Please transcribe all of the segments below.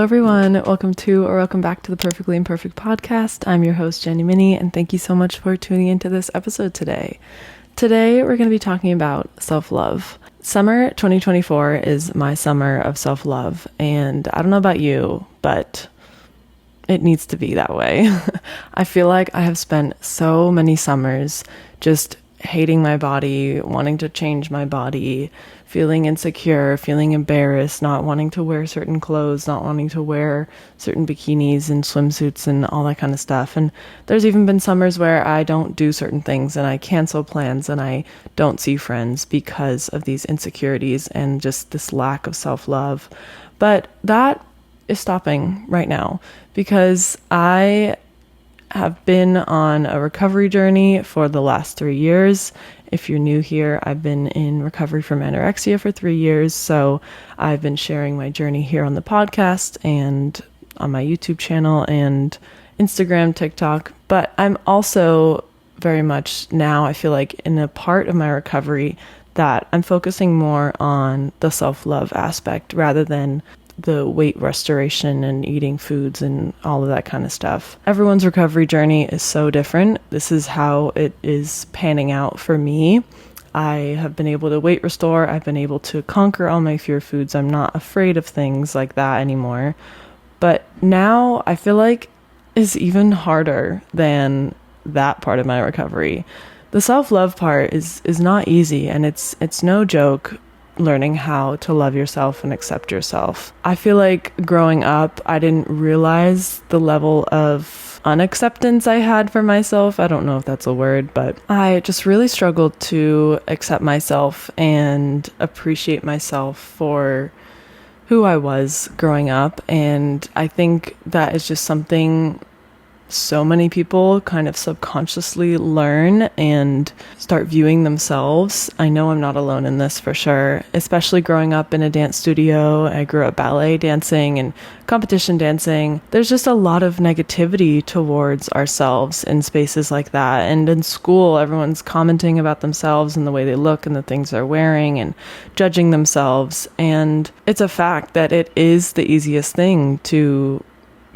everyone. Welcome to or welcome back to the Perfectly Imperfect podcast. I'm your host, Jenny Minnie, and thank you so much for tuning into this episode today. Today, we're going to be talking about self-love. Summer 2024 is my summer of self-love, and I don't know about you, but it needs to be that way. I feel like I have spent so many summers just hating my body, wanting to change my body, feeling insecure, feeling embarrassed, not wanting to wear certain clothes, not wanting to wear certain bikinis and swimsuits and all that kind of stuff. And there's even been summers where I don't do certain things and I cancel plans and I don't see friends because of these insecurities and just this lack of self-love. But that is stopping right now because I have been on a recovery journey for the last 3 years. If you're new here, I've been in recovery from anorexia for 3 years. So I've been sharing my journey here on the podcast and on my YouTube channel and Instagram, TikTok. But I'm also very much now, I feel like in a part of my recovery that I'm focusing more on the self-love aspect rather than the weight restoration and eating foods and all of that kind of stuff. Everyone's recovery journey is so different. This is how it is panning out for me. I have been able to weight restore. I've been able to conquer all my fear foods. I'm not afraid of things like that anymore. But now I feel like it's even harder than that part of my recovery. The self-love part is not easy, and it's no joke learning how to love yourself and accept yourself. I feel like growing up, I didn't realize the level of unacceptance I had for myself. I don't know if that's a word, but I just really struggled to accept myself and appreciate myself for who I was growing up. And I think that is just something so many people kind of subconsciously learn and start viewing themselves. I know I'm not alone in this for sure, especially growing up in a dance studio. I grew up ballet dancing and competition dancing. There's just a lot of negativity towards ourselves in spaces like that. And in school, everyone's commenting about themselves and the way they look and the things they're wearing and judging themselves. And it's a fact that it is the easiest thing to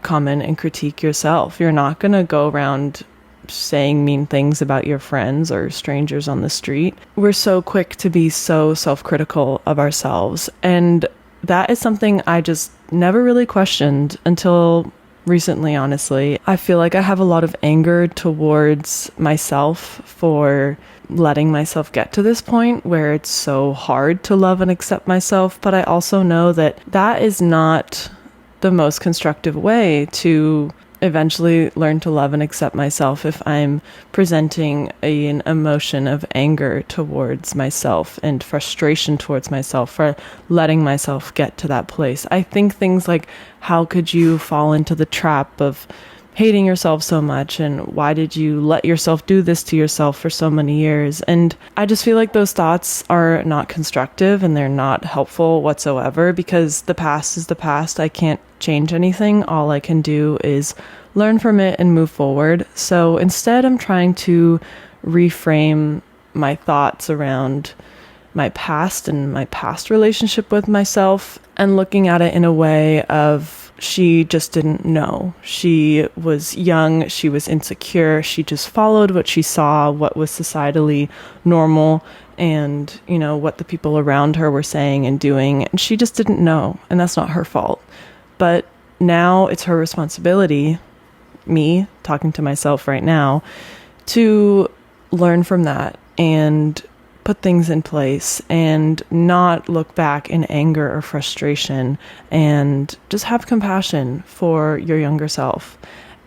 comment and critique yourself. You're not going to go around saying mean things about your friends or strangers on the street. We're so quick to be so self-critical of ourselves. And that is something I just never really questioned until recently, honestly. I feel like I have a lot of anger towards myself for letting myself get to this point where it's so hard to love and accept myself. But I also know that that is not the most constructive way to eventually learn to love and accept myself if I'm presenting an emotion of anger towards myself and frustration towards myself for letting myself get to that place. I think things like, how could you fall into the trap of hating yourself so much, and why did you let yourself do this to yourself for so many years? And I just feel like those thoughts are not constructive and they're not helpful whatsoever, because the past is the past. I can't change anything. All I can do is learn from it and move forward. So instead, I'm trying to reframe my thoughts around my past and my past relationship with myself and looking at it in a way of, she just didn't know. She was young. She was insecure. She just followed what she saw, what was societally normal, and, you know, what the people around her were saying and doing. And she just didn't know. And that's not her fault. But now it's her responsibility, me talking to myself right now, to learn from that and put things in place and not look back in anger or frustration, and just have compassion for your younger self.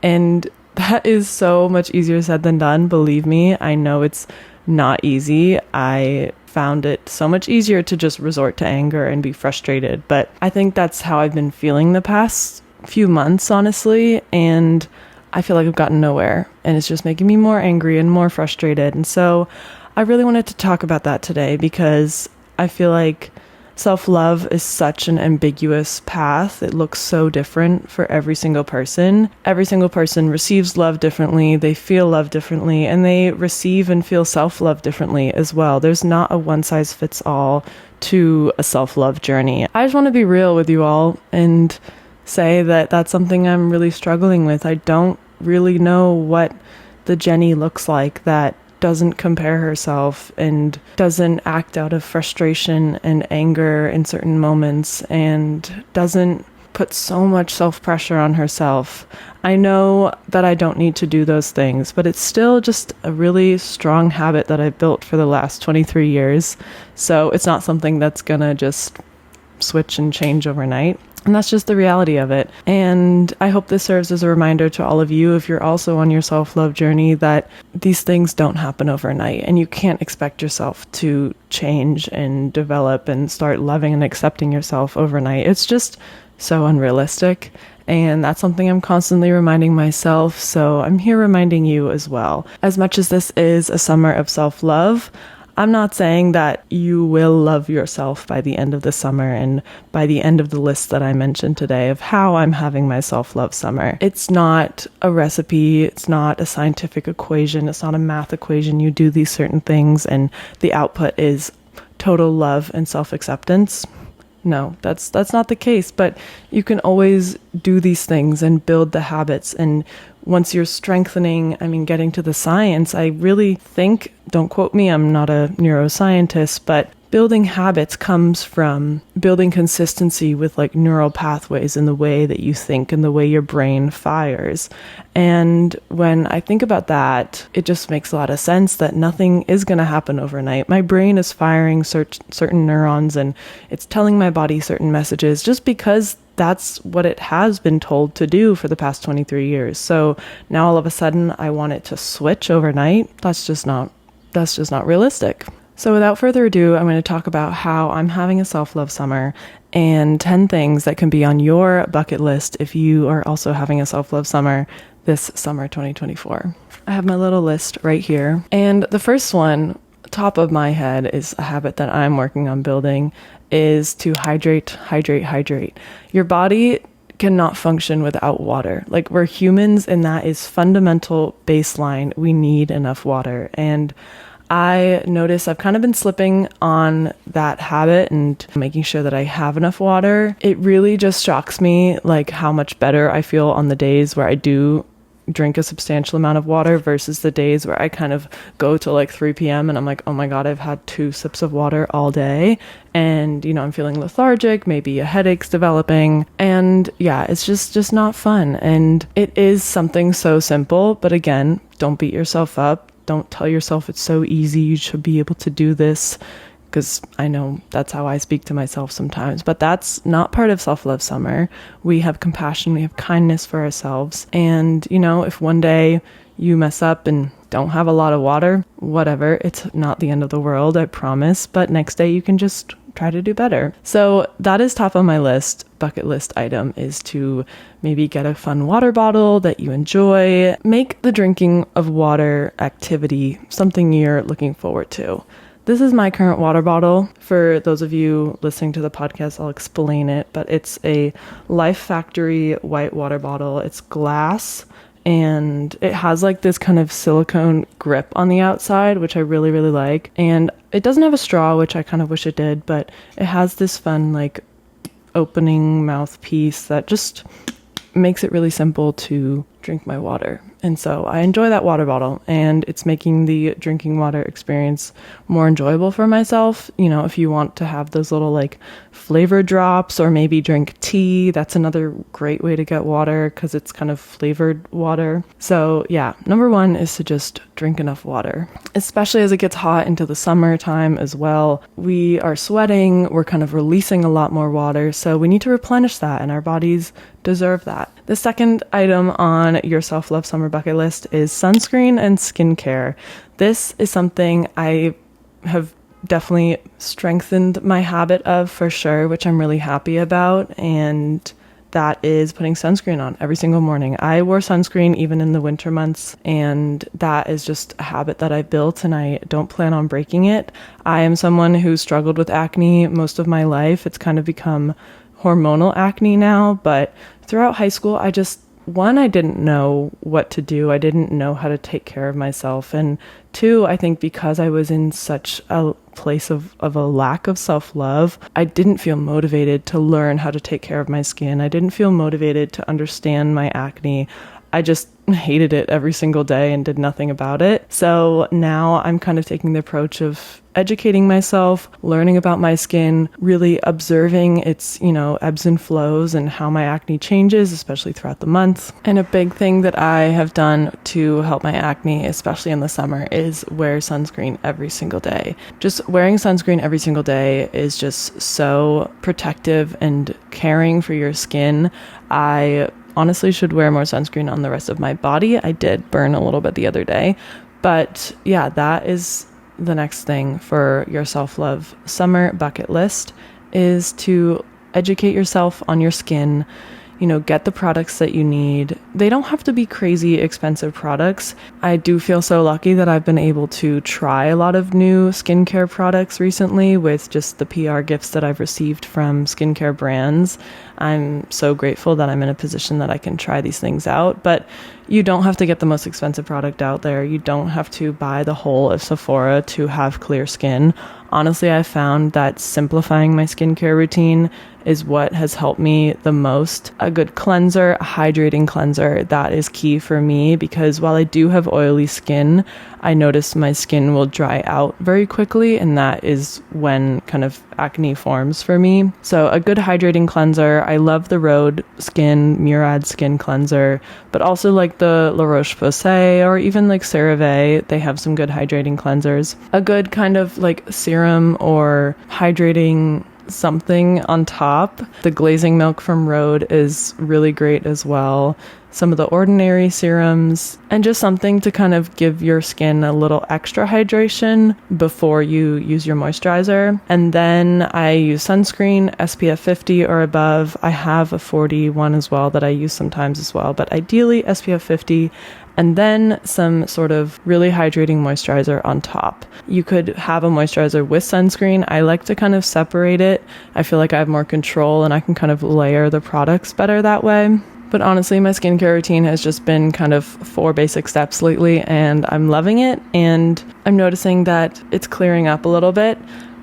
And that is so much easier said than done. Believe me, I know it's not easy. I found it so much easier to just resort to anger and be frustrated. But I think that's how I've been feeling the past few months, honestly. And I feel like I've gotten nowhere, and it's just making me more angry and more frustrated. And so I really wanted to talk about that today, because I feel like self-love is such an ambiguous path. It looks so different for every single person. Every single person receives love differently, they feel love differently, and they receive and feel self-love differently as well. There's not a one-size-fits-all to a self-love journey. I just want to be real with you all and say that that's something I'm really struggling with. I don't really know what the Jenny looks like that doesn't compare herself and doesn't act out of frustration and anger in certain moments and doesn't put so much self-pressure on herself. I know that I don't need to do those things, but it's still just a really strong habit that I've built for the last 23 years. So it's not something that's gonna just switch and change overnight. And that's just the reality of it. And I hope this serves as a reminder to all of you, if you're also on your self-love journey, that these things don't happen overnight and you can't expect yourself to change and develop and start loving and accepting yourself overnight. It's just so unrealistic. And that's something I'm constantly reminding myself. So I'm here reminding you as well. As much as this is a summer of self-love, I'm not saying that you will love yourself by the end of the summer and by the end of the list that I mentioned today of how I'm having my self-love summer. It's not a recipe. It's not a scientific equation. It's not a math equation. You do these certain things and the output is total love and self-acceptance. No, that's not the case, but you can always do these things and build the habits. And once you're strengthening, getting to the science, I really think, don't quote me, I'm not a neuroscientist, but building habits comes from building consistency with like neural pathways in the way that you think and the way your brain fires. And when I think about that, it just makes a lot of sense that nothing is going to happen overnight. My brain is firing certain neurons and it's telling my body certain messages just because that's what it has been told to do for the past 23 years. So now all of a sudden I want it to switch overnight. That's just not realistic. So without further ado, I'm going to talk about how I'm having a self-love summer and 10 things that can be on your bucket list if you are also having a self-love summer this summer 2024. I have my little list right here. And the first one, top of my head, is a habit that I'm working on building, is to hydrate. Your body cannot function without water. Like, we're humans, and that is fundamental baseline. We need enough water. And I notice I've kind of been slipping on that habit and making sure that I have enough water. It really just shocks me, like, how much better I feel on the days where I do drink a substantial amount of water versus the days where I kind of go to like 3 p.m. and I'm like, oh my God, I've had 2 sips of water all day. And, I'm feeling lethargic, maybe a headache's developing. And yeah, it's just not fun. And it is something so simple, but again, don't beat yourself up. Don't tell yourself it's so easy, you should be able to do this, because I know that's how I speak to myself sometimes. But that's not part of self-love summer. We have compassion, we have kindness for ourselves. And, if one day you mess up and don't have a lot of water, whatever, it's not the end of the world, I promise. But next day you can just try to do better. So that is top on my list. Bucket list item is to maybe get a fun water bottle that you enjoy. Make the drinking of water activity something you're looking forward to. This is my current water bottle. For those of you listening to the podcast, I'll explain it, but it's a Life Factory white water bottle. It's glass and it has like this kind of silicone grip on the outside, which I really, really like. And it doesn't have a straw, which I kind of wish it did, but it has this fun like opening mouthpiece that just makes it really simple to drink my water. And so I enjoy that water bottle, and it's making the drinking water experience more enjoyable for myself. If you want to have those little like flavor drops or maybe drink tea, that's another great way to get water because it's kind of flavored water. So yeah, number 1 is to just drink enough water, especially as it gets hot into the summertime as well. We are sweating, we're kind of releasing a lot more water, so we need to replenish that, and our bodies deserve that. The second item on your self-love summer bucket list is sunscreen and skincare. This is something I have definitely strengthened my habit of for sure, which I'm really happy about. And that is putting sunscreen on every single morning. I wore sunscreen even in the winter months, and that is just a habit that I built, and I don't plan on breaking it. I am someone who struggled with acne most of my life. It's kind of become hormonal acne now, but throughout high school, I just one, I didn't know what to do. I didn't know how to take care of myself. And two, I think because I was in such a place of a lack of self-love, I didn't feel motivated to learn how to take care of my skin. I didn't feel motivated to understand my acne. I just hated it every single day and did nothing about it. So now I'm kind of taking the approach of educating myself, learning about my skin, really observing its, ebbs and flows and how my acne changes, especially throughout the month. And a big thing that I have done to help my acne, especially in the summer, is wear sunscreen every single day. Just wearing sunscreen every single day is just so protective and caring for your skin. I honestly should wear more sunscreen on the rest of my body. I did burn a little bit the other day, but yeah, that is the next thing for your self-love summer bucket list, is to educate yourself on your skin. Get the products that you need. They don't have to be crazy expensive products. I do feel so lucky that I've been able to try a lot of new skincare products recently with just the PR gifts that I've received from skincare brands. I'm so grateful that I'm in a position that I can try these things out, but you don't have to get the most expensive product out there. You don't have to buy the whole of Sephora to have clear skin. Honestly, I found that simplifying my skincare routine is what has helped me the most. A good cleanser, a hydrating cleanser, that is key for me, because while I do have oily skin, I notice my skin will dry out very quickly, and that is when kind of acne forms for me. So a good hydrating cleanser. I love the Rhode Skin Murad Skin Cleanser, but also like the La Roche-Posay or even like CeraVe. They have some good hydrating cleansers. A good kind of like serum or hydrating something on top. The glazing milk from Rhode is really great as well. Some of the Ordinary serums, and just something to kind of give your skin a little extra hydration before you use your moisturizer. And then I use sunscreen, SPF 50 or above. I have a 40 one as well that I use sometimes as well, but ideally SPF 50. And then some sort of really hydrating moisturizer on top. You could have a moisturizer with sunscreen. I like to kind of separate it. I feel like I have more control and I can kind of layer the products better that way. But honestly, my skincare routine has just been kind of 4 basic steps lately, and I'm loving it. And I'm noticing that it's clearing up a little bit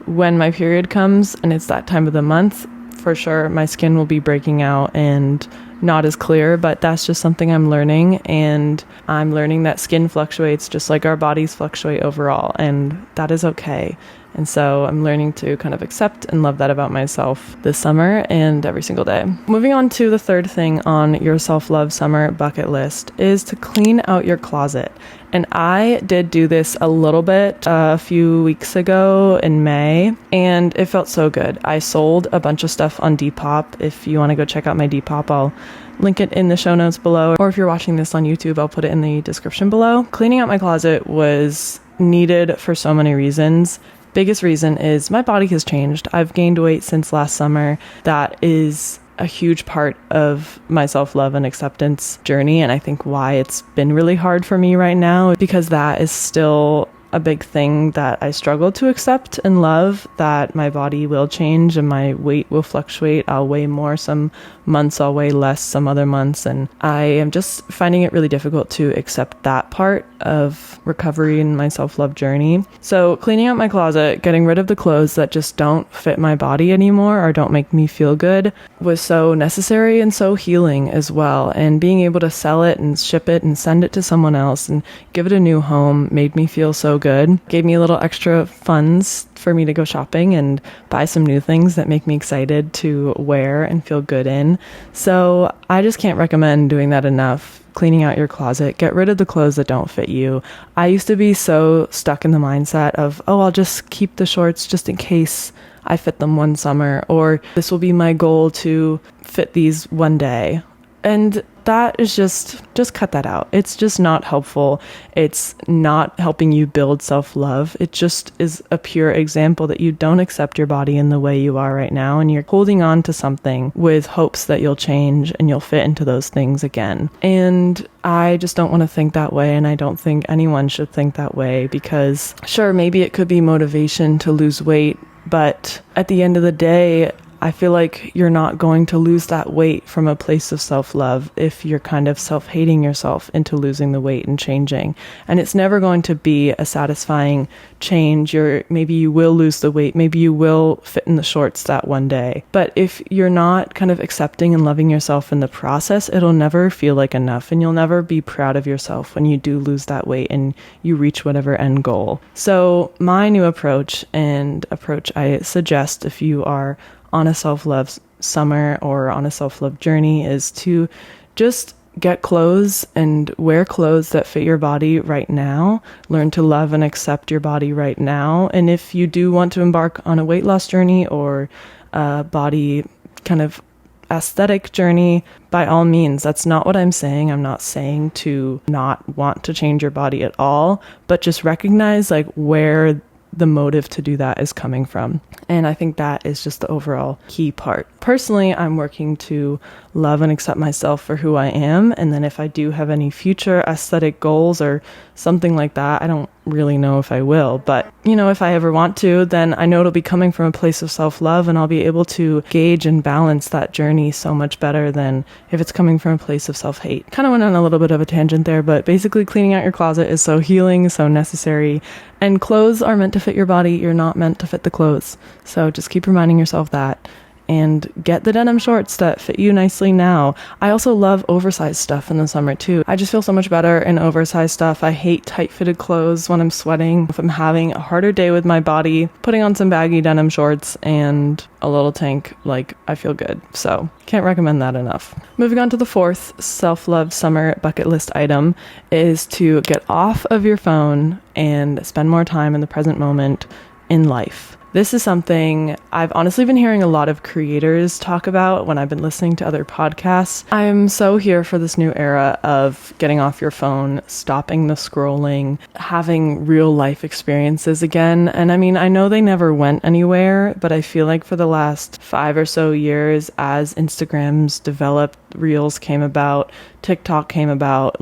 when my period comes and it's that time of the month. For sure, my skin will be breaking out and not as clear, but that's just something I'm learning. And I'm learning that skin fluctuates just like our bodies fluctuate overall, and that is okay. And so I'm learning to kind of accept and love that about myself this summer and every single day. Moving on to the third thing on your self-love summer bucket list is to clean out your closet. And I did do this a little bit a few weeks ago in May, and it felt so good. I sold a bunch of stuff on Depop. If you want to go check out my Depop, I'll link it in the show notes below. Or if you're watching this on YouTube, I'll put it in the description below. Cleaning out my closet was needed for so many reasons. Biggest reason is my body has changed. I've gained weight since last summer. That is a huge part of my self-love and acceptance journey, and I think why it's been really hard for me right now, because that is still a big thing that I struggle to accept and love, that my body will change and my weight will fluctuate. I'll weigh more some months, I'll weigh less some other months, and I am just finding it really difficult to accept that part of recovery in my self-love journey. So cleaning out my closet, getting rid of the clothes that just don't fit my body anymore or don't make me feel good, was so necessary and so healing as well. And being able to sell it and ship it and send it to someone else and give it a new home made me feel so good. Gave me a little extra funds for me to go shopping and buy some new things that make me excited to wear and feel good in. So I just can't recommend doing that enough. Cleaning out your closet, get rid of the clothes that don't fit you. I used to be so stuck in the mindset of, I'll just keep the shorts just in case I fit them one summer, or this will be my goal to fit these one day. And that is just cut that out. It's just not helpful. It's not helping you build self-love. It just is a pure example that you don't accept your body in the way you are right now, and you're holding on to something with hopes that you'll change and you'll fit into those things again. And I just don't want to think that way, and I don't think anyone should think that way, because sure, maybe it could be motivation to lose weight, but at the end of the day, I feel like you're not going to lose that weight from a place of self-love if you're kind of self-hating yourself into losing the weight and changing. And it's never going to be a satisfying change. Maybe you will lose the weight, maybe you will fit in the shorts that one day. But if you're not kind of accepting and loving yourself in the process, it'll never feel like enough, and you'll never be proud of yourself when you do lose that weight and you reach whatever end goal. So my new approach I suggest if you are on a self-love summer or on a self-love journey is to just get clothes and wear clothes that fit your body right now. Learn to love and accept your body right now. And if you do want to embark on a weight loss journey or a body kind of aesthetic journey, by all means. That's not what I'm saying. I'm not saying to not want to change your body at all, but just recognize like where the motive to do that is coming from. And I think that is just the overall key part. Personally, I'm working to love and accept myself for who I am. And then if I do have any future aesthetic goals or something like that, I don't really know if I will. But, if I ever want to, then I know it'll be coming from a place of self-love, and I'll be able to gauge and balance that journey so much better than if it's coming from a place of self-hate. Kind of went on a little bit of a tangent there, but basically cleaning out your closet is so healing, so necessary. And clothes are meant to fit your body. You're not meant to fit the clothes. So just keep reminding yourself that. And get the denim shorts that fit you nicely now. I also love oversized stuff in the summer too. I just feel so much better in oversized stuff. I hate tight-fitted clothes when I'm sweating. If I'm having a harder day with my body, putting on some baggy denim shorts and a little tank, I feel good. So can't recommend that enough. Moving on to the fourth self-love summer bucket list item is to get off of your phone and spend more time in the present moment in life. This is something I've honestly been hearing a lot of creators talk about when I've been listening to other podcasts. I'm so here for this new era of getting off your phone, stopping the scrolling, having real life experiences again. And I mean, I know they never went anywhere, but I feel like for the last 5 or so years, as Instagrams developed, Reels came about, TikTok came about,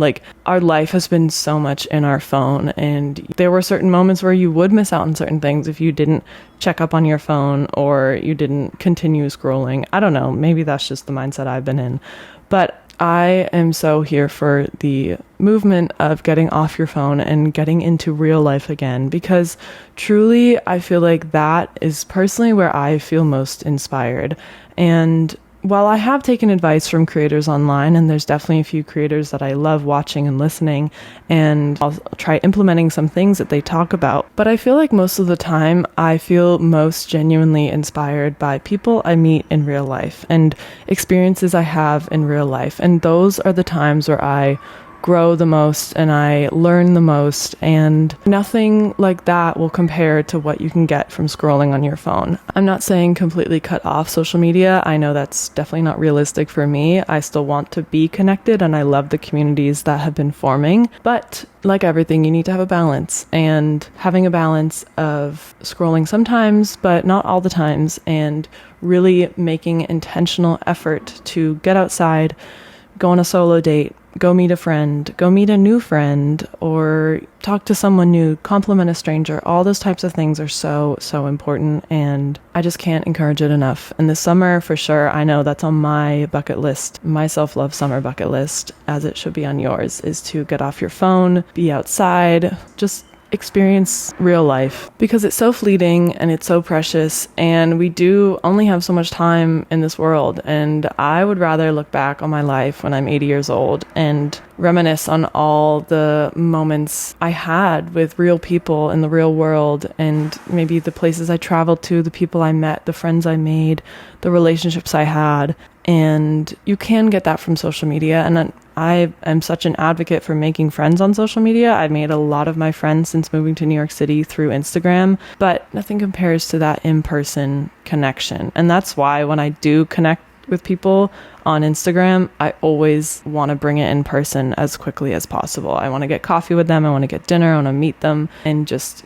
our life has been so much in our phone. And there were certain moments where you would miss out on certain things if you didn't check up on your phone or you didn't continue scrolling. I don't know, maybe that's just the mindset I've been in. But I am so here for the movement of getting off your phone and getting into real life again, because truly I feel like that is personally where I feel most inspired. And while I have taken advice from creators online, and there's definitely a few creators that I love watching and listening, and I'll try implementing some things that they talk about, but I feel like most of the time I feel most genuinely inspired by people I meet in real life and experiences I have in real life. And those are the times where I grow the most and I learn the most, and nothing like that will compare to what you can get from scrolling on your phone. I'm not saying completely cut off social media. I know that's definitely not realistic for me. I still want to be connected and I love the communities that have been forming, but like everything, you need to have a balance, and having a balance of scrolling sometimes, but not all the times, and really making intentional effort to get outside, go on a solo date, go meet a friend, go meet a new friend, or talk to someone new, compliment a stranger. All those types of things are so, so important, and I just can't encourage it enough. And this summer, for sure, I know that's on my bucket list, my self-love summer bucket list, as it should be on yours, is to get off your phone, be outside, just experience real life, because it's so fleeting and it's so precious, and we do only have so much time in this world. And I would rather look back on my life when I'm 80 years old and reminisce on all the moments I had with real people in the real world, and maybe the places I traveled to, the people I met, the friends I made, the relationships I had. And you can get that from social media, and I am such an advocate for making friends on social media. I've made a lot of my friends since moving to New York City through Instagram, but nothing compares to that in-person connection. And that's why when I do connect with people on Instagram, I always want to bring it in person as quickly as possible. I want to get coffee with them. I want to get dinner. I want to meet them and just,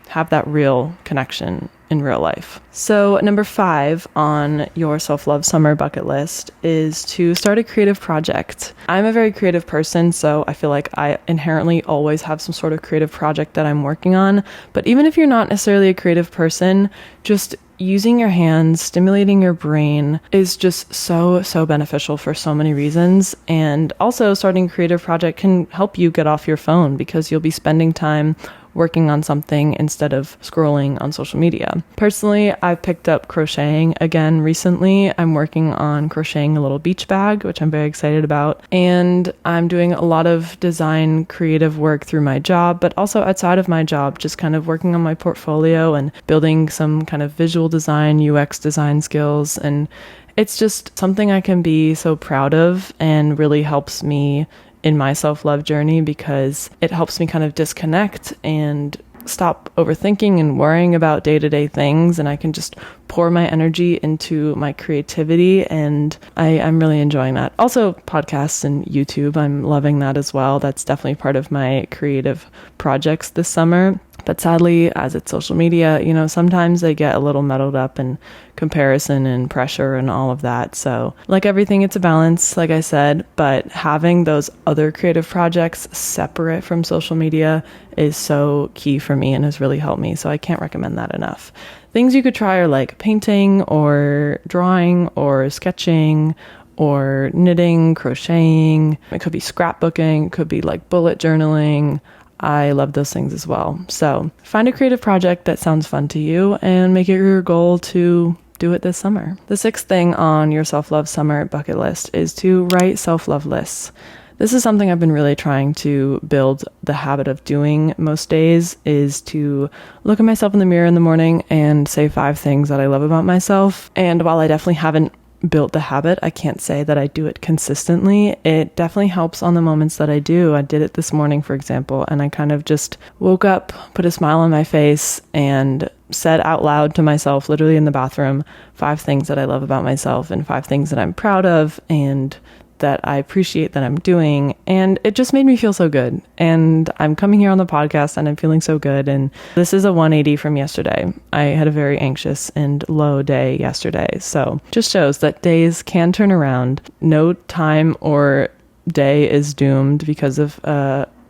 have that real connection in real life. So number 5 on your self-love summer bucket list is to start a creative project. I'm a very creative person, so I feel like I inherently always have some sort of creative project that I'm working on. But even if you're not necessarily a creative person, just using your hands, stimulating your brain is just so beneficial for so many reasons. And also starting a creative project can help you get off your phone because you'll be spending time working on something instead of scrolling on social media. Personally, I've picked up crocheting again recently. I'm working on crocheting a little beach bag, which I'm very excited about. And I'm doing a lot of design creative work through my job, but also outside of my job, just kind of working on my portfolio and building some kind of visual design, UX design skills. And it's just something I can be so proud of and really helps me in my self-love journey because it helps me kind of disconnect and stop overthinking and worrying about day-to-day things, and I can just pour my energy into my creativity, and I'm really enjoying that. Also, podcasts and YouTube, I'm loving that as well. That's definitely part of my creative projects this summer. But sadly, as it's social media, sometimes they get a little muddled up in comparison and pressure and all of that. So like everything, it's a balance, like I said, but having those other creative projects separate from social media is so key for me and has really helped me. So I can't recommend that enough. Things you could try are like painting or drawing or sketching or knitting, crocheting. It could be scrapbooking. It could be like bullet journaling. I love those things as well. So find a creative project that sounds fun to you and make it your goal to do it this summer. The sixth thing on your self-love summer bucket list is to write self-love lists. This is something I've been really trying to build the habit of doing most days, is to look at myself in the mirror in the morning and say 5 things that I love about myself. And while I definitely haven't built the habit, I can't say that I do it consistently. It definitely helps on the moments that I do. I did it this morning, for example, and I kind of just woke up, put a smile on my face, and said out loud to myself, literally in the bathroom, 5 things that I love about myself and 5 things that I'm proud of and that I appreciate that I'm doing. And it just made me feel so good. And I'm coming here on the podcast and I'm feeling so good. And this is a 180 from yesterday. I had a very anxious and low day yesterday. So just shows that days can turn around. No time or day is doomed because of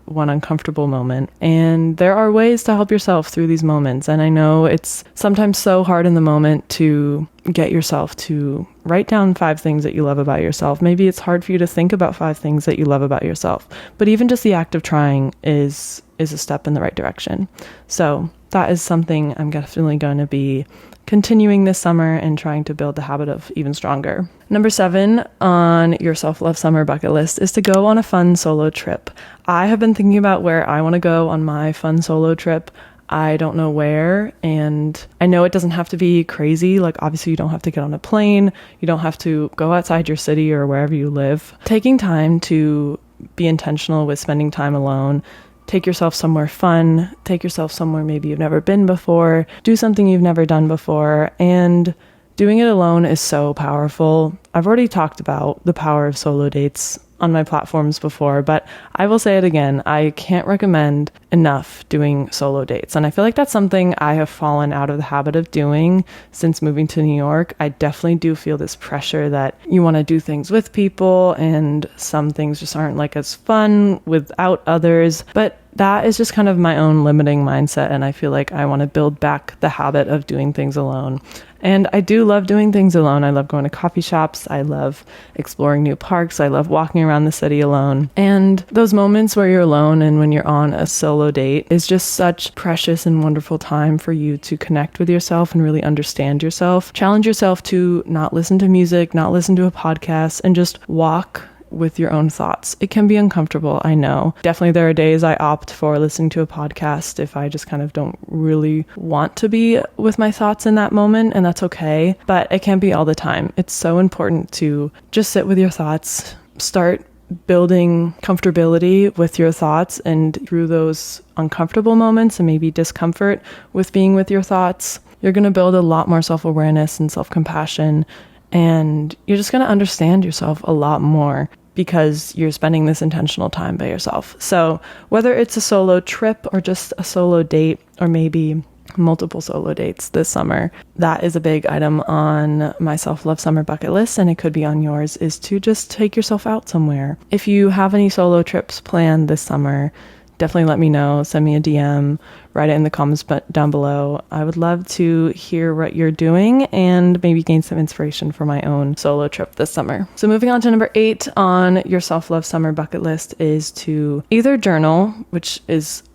one uncomfortable moment. And there are ways to help yourself through these moments. And I know it's sometimes so hard in the moment to get yourself to write down 5 things that you love about yourself. Maybe it's hard for you to think about 5 things that you love about yourself. But even just the act of trying is a step in the right direction. So that is something I'm definitely going to be continuing this summer and trying to build the habit of even stronger. Number 7 on your self-love summer bucket list is to go on a fun solo trip. I have been thinking about where I want to go on my fun solo trip. I don't know where, and I know it doesn't have to be crazy. Like, obviously you don't have to get on a plane. You don't have to go outside your city or wherever you live. Taking time to be intentional with spending time alone. Take yourself somewhere fun. Take yourself somewhere maybe you've never been before. Do something you've never done before. And doing it alone is so powerful. I've already talked about the power of solo dates on my platforms before, but I will say it again. I can't recommend enough doing solo dates. And I feel like that's something I have fallen out of the habit of doing since moving to New York. I definitely do feel this pressure that you want to do things with people, and some things just aren't like as fun without others. But that is just kind of my own limiting mindset. And I feel like I want to build back the habit of doing things alone. And I do love doing things alone. I love going to coffee shops. I love exploring new parks. I love walking around the city alone. And those moments where you're alone and when you're on a solo date is just such precious and wonderful time for you to connect with yourself and really understand yourself. Challenge yourself to not listen to music, not listen to a podcast, and just walk with your own thoughts. It can be uncomfortable, I know. Definitely there are days I opt for listening to a podcast if I just kind of don't really want to be with my thoughts in that moment, and that's okay. But it can't be all the time. It's so important to just sit with your thoughts, start building comfortability with your thoughts, and through those uncomfortable moments and maybe discomfort with being with your thoughts, you're going to build a lot more self-awareness and self-compassion, and you're just going to understand yourself a lot more because you're spending this intentional time by yourself. So whether it's a solo trip or just a solo date, or maybe multiple solo dates this summer, that is a big item on my self-love summer bucket list, and it could be on yours, is to just take yourself out somewhere. If you have any solo trips planned this summer, definitely let me know. Send me a DM, write it in the comments down below. I would love to hear what you're doing and maybe gain some inspiration for my own solo trip this summer. So moving on to number 8 on your self-love summer bucket list is to either journal, which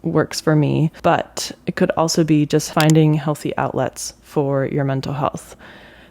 works for me, but it could also be just finding healthy outlets for your mental health.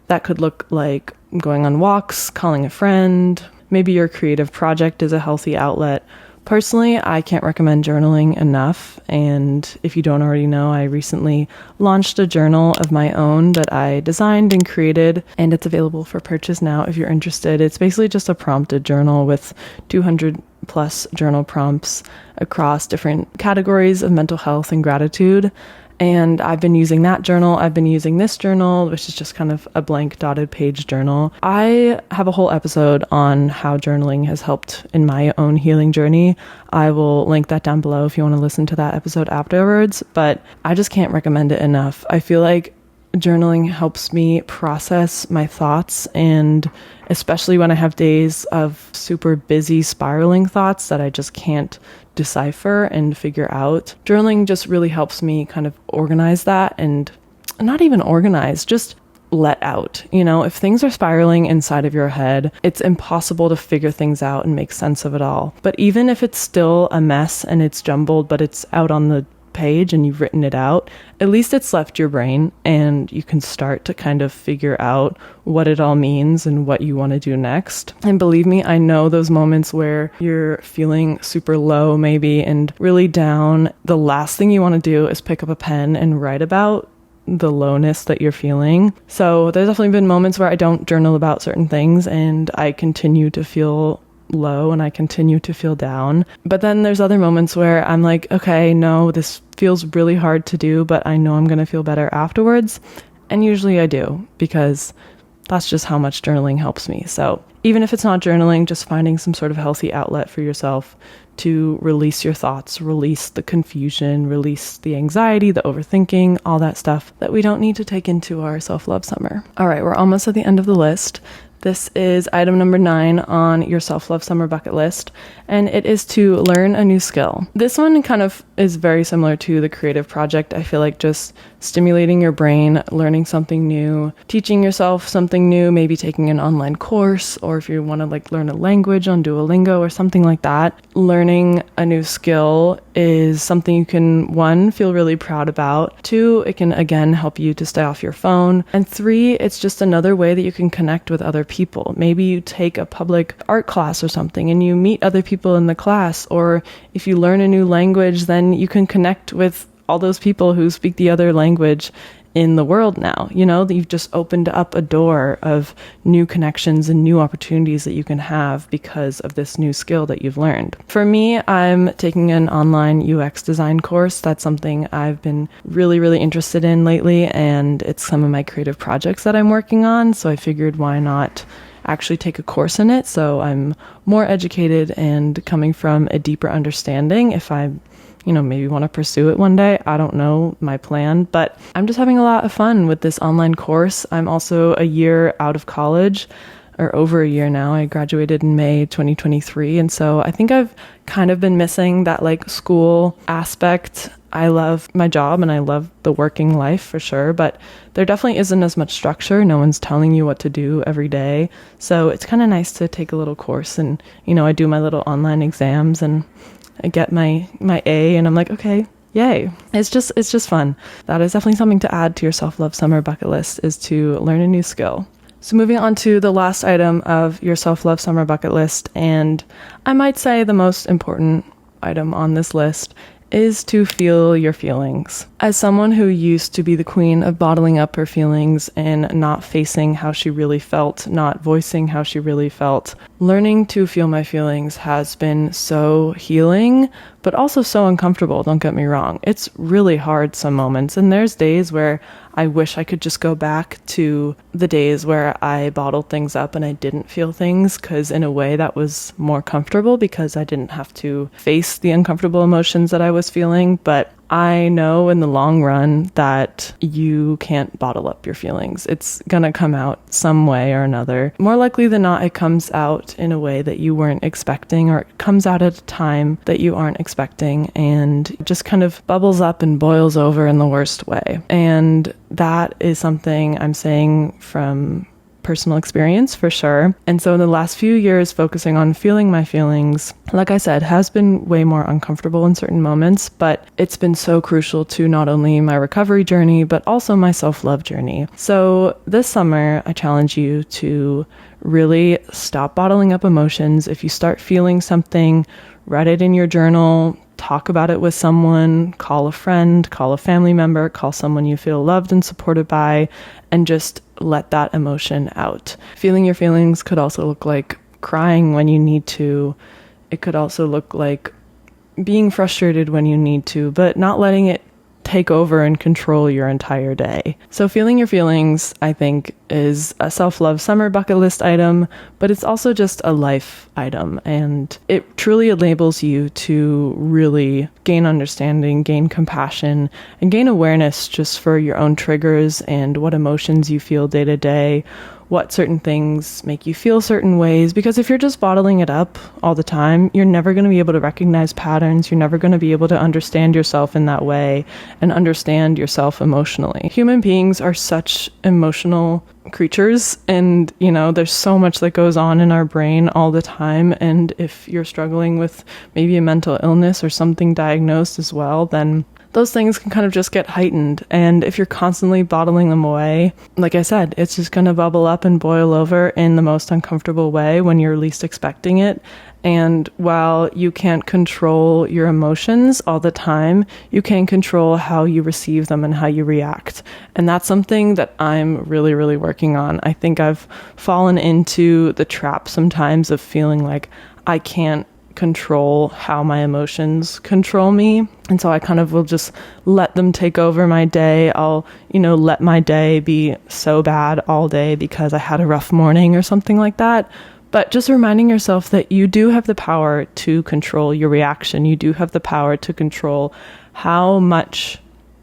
That could look like going on walks, calling a friend. Maybe your creative project is a healthy outlet. Personally, I can't recommend journaling enough. And if you don't already know, I recently launched a journal of my own that I designed and created, and it's available for purchase now if you're interested. It's basically just a prompted journal with 200 plus journal prompts across different categories of mental health and gratitude. And I've been using that journal. I've been using this journal, which is just kind of a blank dotted page journal. I have a whole episode on how journaling has helped in my own healing journey. I will link that down below if you want to listen to that episode afterwards, but I just can't recommend it enough. I feel like journaling helps me process my thoughts, and especially when I have days of super busy spiraling thoughts that I just can't decipher and figure out. Journaling just really helps me kind of organize that, and not even organize, just let out. If things are spiraling inside of your head, it's impossible to figure things out and make sense of it all. But even if it's still a mess and it's jumbled, but it's out on the page and you've written it out, at least it's left your brain and you can start to kind of figure out what it all means and what you want to do next. And believe me, I know those moments where you're feeling super low maybe and really down, the last thing you want to do is pick up a pen and write about the lowness that you're feeling. So there's definitely been moments where I don't journal about certain things and I continue to feel low and I continue to feel down. But then there's other moments where I'm like, okay, no, this feels really hard to do, but I know I'm going to feel better afterwards. And usually I do, because that's just how much journaling helps me. So even if it's not journaling, just finding some sort of healthy outlet for yourself to release your thoughts, release the confusion, release the anxiety, the overthinking, all that stuff that we don't need to take into our self-love summer. All right, we're almost at the end of the list. This is item number 9 on your self-love summer bucket list, and it is to learn a new skill. This one kind of is very similar to the creative project. I feel like just stimulating your brain, learning something new, teaching yourself something new, maybe taking an online course, or if you want to learn a language on Duolingo or something like that. Learning a new skill is something you can, 1, feel really proud about. 2, it can again help you to stay off your phone. And 3, it's just another way that you can connect with other people. Maybe you take a public art class or something and you meet other people in the class, or if you learn a new language, then you can connect with all those people who speak the other language in the world now. That you've just opened up a door of new connections and new opportunities that you can have because of this new skill that you've learned. For me, I'm taking an online UX design course. That's something I've been really, really interested in lately, and it's some of my creative projects that I'm working on. So I figured, why not actually take a course in it, so I'm more educated and coming from a deeper understanding if I maybe want to pursue it one day. I don't know my plan, but I'm just having a lot of fun with this online course. I'm also a year out of college, or over a year now. I graduated in May 2023, and so I think I've kind of been missing that school aspect. I love my job and I love the working life for sure, but there definitely isn't as much structure. No one's telling you what to do every day. So it's kind of nice to take a little course and, I do my little online exams and I get my A and I'm like, okay, yay. It's just fun. That is definitely something to add to your self-love summer bucket list, is to learn a new skill. So moving on to the last item of your self-love summer bucket list, and I might say the most important item on this list, is to feel your feelings. As someone who used to be the queen of bottling up her feelings and not facing how she really felt, not voicing how she really felt, learning to feel my feelings has been so healing, but also so uncomfortable, don't get me wrong. It's really hard some moments, and there's days where I wish I could just go back to the days where I bottled things up and I didn't feel things, because in a way that was more comfortable because I didn't have to face the uncomfortable emotions that I was feeling. But I know in the long run that you can't bottle up your feelings. It's gonna come out some way or another. More likely than not, it comes out in a way that you weren't expecting, or it comes out at a time that you aren't expecting, and just kind of bubbles up and boils over in the worst way. And that is something I'm saying from personal experience for sure. And so in the last few years, focusing on feeling my feelings, like I said, has been way more uncomfortable in certain moments, but it's been so crucial to not only my recovery journey, but also my self-love journey. So this summer, I challenge you to really stop bottling up emotions. If you start feeling something, write it in your journal, talk about it with someone, call a friend, call a family member, call someone you feel loved and supported by, and just let that emotion out. Feeling your feelings could also look like crying when you need to. It could also look like being frustrated when you need to, but not letting it take over and control your entire day. So feeling your feelings, I think, is a self-love summer bucket list item, but it's also just a life item. And it truly enables you to really gain understanding, gain compassion, and gain awareness just for your own triggers and what emotions you feel day to day, what certain things make you feel certain ways. Because if you're just bottling it up all the time, you're never going to be able to recognize patterns. You're never going to be able to understand yourself in that way and understand yourself emotionally. Human beings are such emotional creatures, and there's so much that goes on in our brain all the time. And if you're struggling with maybe a mental illness or something diagnosed as well, then those things can kind of just get heightened. And if you're constantly bottling them away, like I said, it's just going to bubble up and boil over in the most uncomfortable way when you're least expecting it. And while you can't control your emotions all the time, you can control how you receive them and how you react. And that's something that I'm really, really working on. I think I've fallen into the trap sometimes of feeling like I can't control how my emotions control me. And so I kind of will just let them take over my day. I'll, let my day be so bad all day because I had a rough morning or something like that. But just reminding yourself that you do have the power to control your reaction. You do have the power to control how much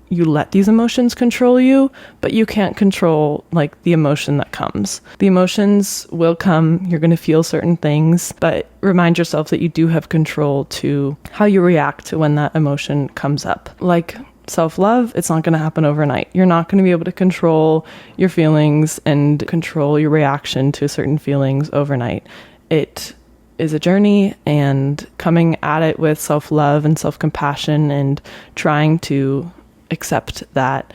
you let these emotions control you, but you can't control the emotion that comes. The emotions will come, you're going to feel certain things, but remind yourself that you do have control to how you react to when that emotion comes up. Like self-love, it's not going to happen overnight. You're not going to be able to control your feelings and control your reaction to certain feelings overnight. It is a journey, and coming at it with self-love and self-compassion and trying to accept that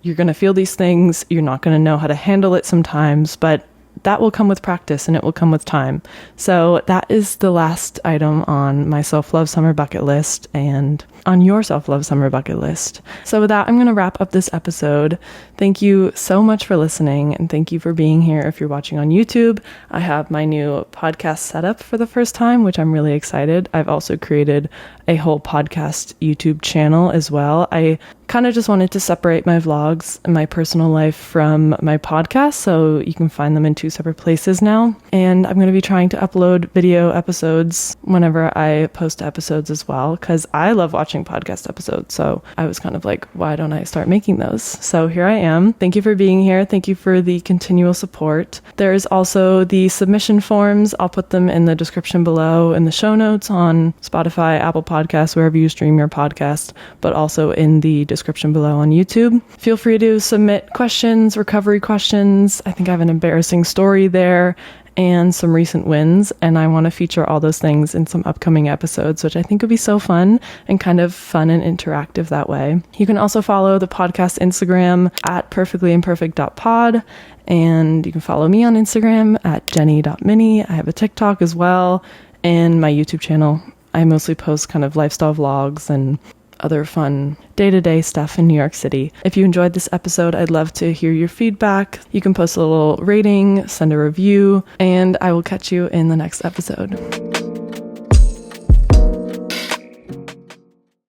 you're going to feel these things, you're not going to know how to handle it sometimes, but that will come with practice and it will come with time. So that is the last item on my self-love summer bucket list and on your self-love summer bucket list. So with that, I'm going to wrap up this episode. Thank you so much for listening, and thank you for being here. If you're watching on YouTube, I have my new podcast set up for the first time, which I'm really excited. I've also created a whole podcast YouTube channel as well. I kind of just wanted to separate my vlogs and my personal life from my podcast, so you can find them in two separate places now. And I'm going to be trying to upload video episodes whenever I post episodes as well, because I love watching podcast episodes. So I was kind of like, why don't I start making those? So here I am. Thank you for being here. Thank you for the continual support. There is also the submission forms. I'll put them in the description below, in the show notes on Spotify, Apple Podcasts, wherever you stream your podcast, but also in the description below on YouTube. Feel free to submit questions, recovery questions. I think I have an embarrassing story there and some recent wins, and I want to feature all those things in some upcoming episodes, which I think would be so fun and kind of fun and interactive that way. You can also follow the podcast Instagram at perfectlyimperfect.pod, and you can follow me on Instagram at jenny.mini. I have a TikTok as well, and my YouTube channel. I mostly post kind of lifestyle vlogs and other fun day-to-day stuff in New York City. If you enjoyed this episode, I'd love to hear your feedback. You can post a little rating, send a review, and I will catch you in the next episode.